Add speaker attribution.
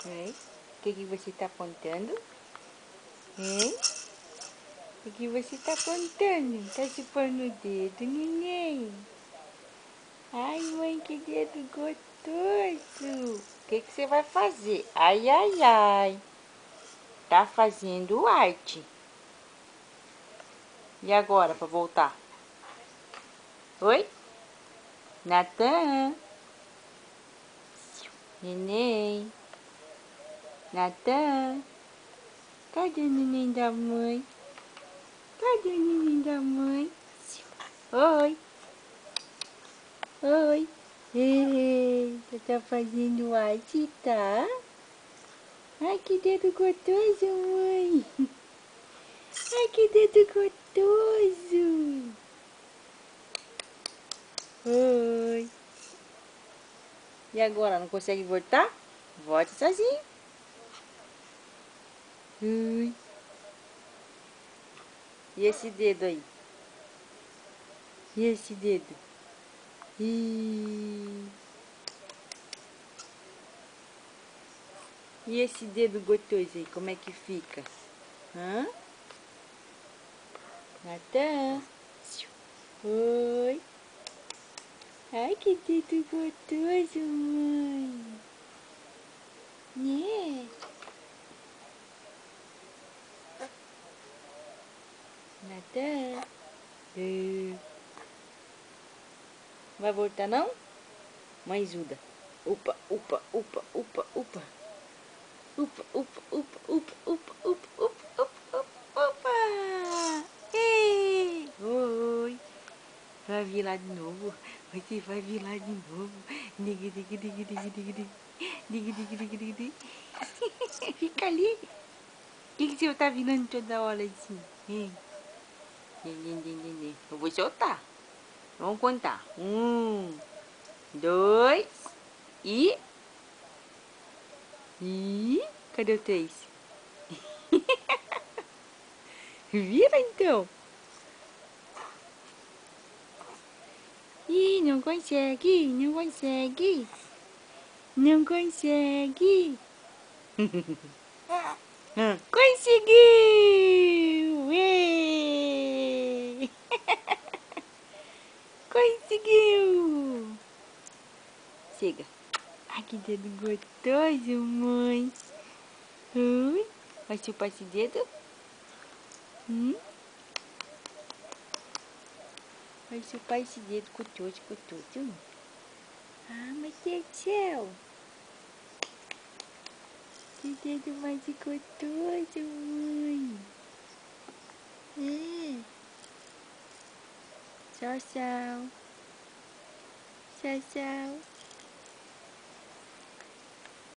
Speaker 1: É? O que você está apontando? Hein? O que você está apontando? Está chupando o dedo, neném? Ai, mãe, que dedo gostoso! O que você vai fazer? Ai, ai, ai! Tá fazendo arte. E agora, para voltar? Oi? Natan? Neném? Natan? Cadê o neném da mãe? Cadê o neném da mãe? Oi? Oi? Eita, tá fazendo arte, tá? Ai, que dedo gostoso, mãe. Ai, que dedo gostoso. Oi. E agora, não consegue voltar? Volte sozinho. Oi. E esse dedo aí? E esse dedo? E esse dedo gostoso aí, como é que fica? Hã? Natan? Oi. Ai, que dedo gostoso, mãe. Né? Natan? Vai voltar não? Mãe Zuda. Upa, upa, upa, upa, upa. Upa, upa, upa, upa, upa, upa, upa, upa, upa. Ei! Oi. Vai vir lá de novo. Você vai vir lá de novo. Dig, dig, dig, dig, dig, dig. Dig, dig, dig, dig, dig. Fica ali. O que você tá virando toda hora assim? Hein? Eu vou soltar. Vamos contar. 1, 2 e... Cadê o 3? Vira então. Ih, não consegue, não consegue. Não consegue. Conseguiu! Ê! Conseguiu! Chega. Ai, que dedo gostoso, mãe. Vai chupar esse dedo? Vai chupar esse dedo gostoso, gostoso. Ah, meu Deus do céu. Que dedo mais gostoso, mãe. Tchau, tchau. Tchau, tchau.